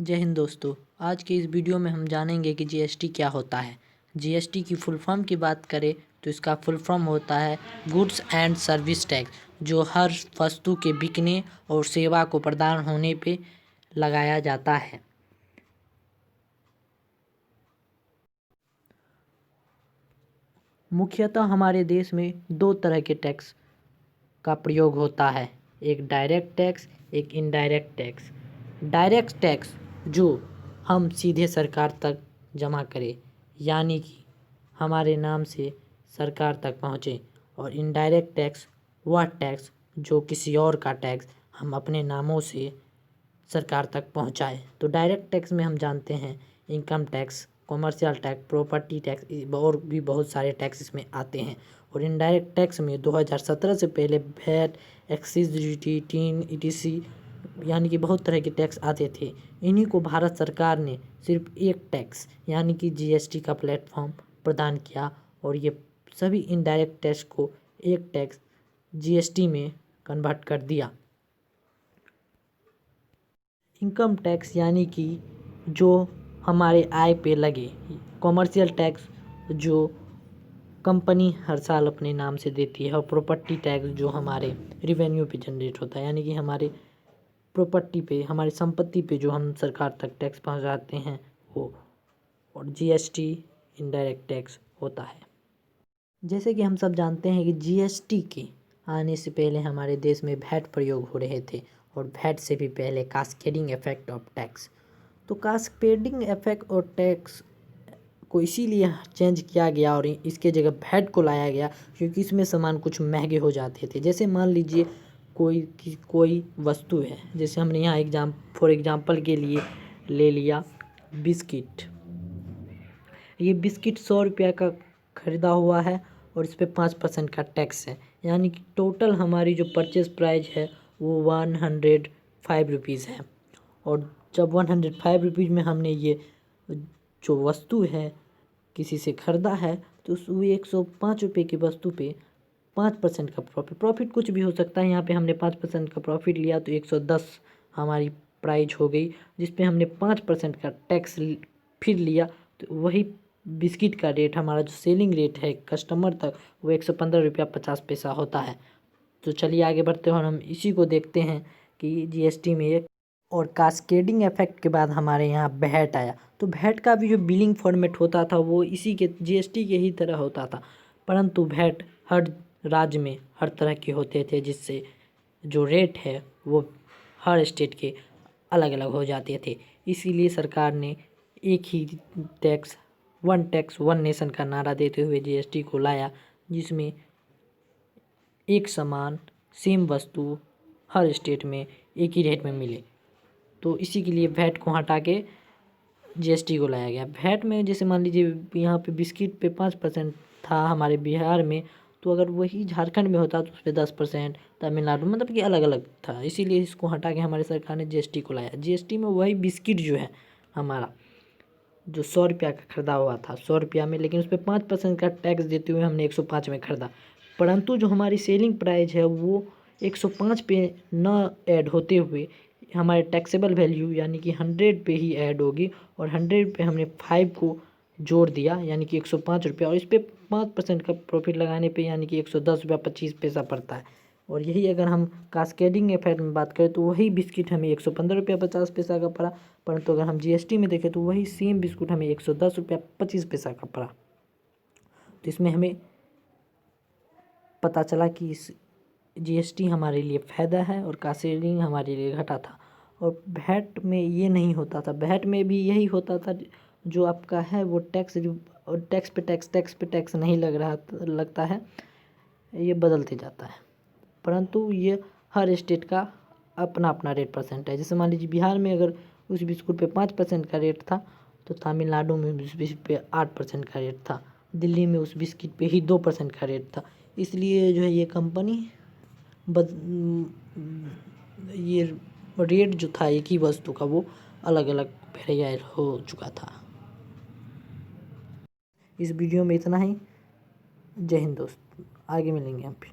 जय हिंद दोस्तों। आज के इस वीडियो में हम जानेंगे कि जीएसटी क्या होता है। जीएसटी की फुल फॉर्म की बात करें तो इसका फुल फॉर्म होता है गुड्स एंड सर्विस टैक्स, जो हर वस्तु के बिकने और सेवा को प्रदान होने पे लगाया जाता है। मुख्यतः हमारे देश में दो तरह के टैक्स का प्रयोग होता है, एक डायरेक्ट टैक्स, एक इनडायरेक्ट टैक्स। डायरेक्ट टैक्स जो हम सीधे सरकार तक जमा करें, यानी कि हमारे नाम से सरकार तक पहुँचे, और इनडायरेक्ट टैक्स वह टैक्स जो किसी और का टैक्स हम अपने नामों से सरकार तक पहुँचाए। तो डायरेक्ट टैक्स में हम जानते हैं income tax, commercial tax, property tax और भी बहुत सारे टैक्स इसमें आते हैं। और इनडायरेक्ट टैक्स में 2017 से पहले वैट, एक्साइज ड्यूटी, टीन, ईटीसी यानी कि बहुत तरह के टैक्स आते थे। इन्हीं को भारत सरकार ने सिर्फ एक टैक्स यानी कि जीएसटी का प्लेटफॉर्म प्रदान किया और ये सभी इनडायरेक्ट टैक्स को एक टैक्स जीएसटी में कन्वर्ट कर दिया। इनकम टैक्स यानी कि जो हमारे आय पे लगे, कॉमर्शियल टैक्स जो कंपनी हर साल अपने नाम से देती है, और प्रॉपर्टी टैक्स जो हमारे रिवेन्यू पे जनरेट होता है, यानी कि हमारे प्रॉपर्टी पे, हमारी संपत्ति पे जो हम सरकार तक टैक्स पहुंचाते हैं वो। और जीएसटी इनडायरेक्ट टैक्स होता है। जैसे कि हम सब जानते हैं कि जीएसटी के आने से पहले हमारे देश में वैट प्रयोग हो रहे थे, और वैट से भी पहले कास्केडिंग इफेक्ट ऑफ टैक्स। तो कास्केडिंग इफेक्ट और टैक्स को इसीलिए चेंज किया गया और इसके जगह वैट को लाया गया क्योंकि इसमें सामान कुछ महंगे हो जाते थे। जैसे मान लीजिए कोई वस्तु है, जैसे हमने यहाँ फॉर एग्जांपल के लिए ले लिया बिस्किट। ये बिस्किट 100 रुपया का ख़रीदा हुआ है और इस पर 5% का टैक्स है, यानी कि टोटल हमारी जो परचेज प्राइस है वो 105 रुपीज़ है। और जब 105 रुपीज़ में हमने ये जो वस्तु है किसी से ख़रीदा है तो उस 105 रुपये की वस्तु पे 5% का प्रॉफिट कुछ भी हो सकता है। यहाँ पे हमने 5% का प्रॉफिट लिया तो 110 हमारी प्राइस हो गई, जिस पे हमने 5% का टैक्स फिर लिया। तो वही बिस्किट का रेट, हमारा जो सेलिंग रेट है कस्टमर तक, वो 115 रुपया 50 पैसा होता है। तो चलिए आगे बढ़ते हैं और हम इसी को देखते हैं कि जीएसटी में एक और कास्केडिंग इफेक्ट के बाद हमारे यहाँ वैट आया। तो वैट का भी जो बिलिंग फॉर्मेट होता था वो इसी के जीएसटी के ही तरह होता था, परंतु वैट हर राज्य में हर तरह के होते थे, जिससे जो रेट है वो हर स्टेट के अलग अलग हो जाते थे। इसीलिए सरकार ने एक ही टैक्स वन नेशन का नारा देते हुए जीएसटी को लाया, जिसमें एक समान सेम वस्तु हर स्टेट में एक ही रेट में मिले। तो इसी के लिए वैट को हटा के जीएसटी को लाया गया। वैट में जैसे मान लीजिए यहाँ पे बिस्किट पे 5% था हमारे बिहार में, तो अगर वही झारखंड में होता तो उस पर 10%, तमिलनाडु, मतलब कि अलग अलग था। इसीलिए इसको हटा के हमारी सरकार ने जीएसटी को लाया। जीएसटी में वही बिस्किट जो है हमारा जो 100 रुपया का ख़रीदा हुआ था 100 रुपया में, लेकिन उस पर 5% का टैक्स देते हुए हमने 105 में ख़रीदा, परंतु जो हमारी सेलिंग प्राइस है वो 105 पे न ऐड होते हुए हमारे टैक्सेबल वैल्यू यानी कि 100 पे ही ऐड होगी। और 100 पे हमने 5 को जोड़ दिया यानी कि 105 रुपया, और इस पर 5% का प्रॉफिट लगाने पे यानी कि 110 रुपया 25 पैसा पड़ता है। और यही अगर हम कास्केडिंग इफेक्ट में बात करें तो वही बिस्किट हमें 115 रुपया 50 पैसा का पड़ा, परंतु अगर हम जीएसटी में देखें तो वही सेम बिस्कुट हमें 110 रुपया 25 पैसा का पड़ा। तो इसमें हमें पता चला कि इस जीएसटी हमारे लिए फ़ायदा है और कास्केडिंग हमारे लिए घाटा था। और वैट में ये नहीं होता था, वैट में भी यही होता था, जो आपका है वो टैक्स पे टैक्स नहीं लगता है, ये बदलते जाता है। परंतु ये हर स्टेट का अपना अपना रेट परसेंट है। जैसे मान लीजिए बिहार में अगर उस बिस्कुट पे 5% का रेट था तो तमिलनाडु में उस बिस्कुट पे 8% का रेट था, दिल्ली में उस बिस्किट पे ही 2% का रेट था। इसलिए जो है ये कंपनी ये रेट जो था एक ही वस्तु का वो अलग अलग वेरिएट हो चुका था। इस वीडियो में इतना ही। जय हिंद दोस्त, आगे मिलेंगे हम फिर।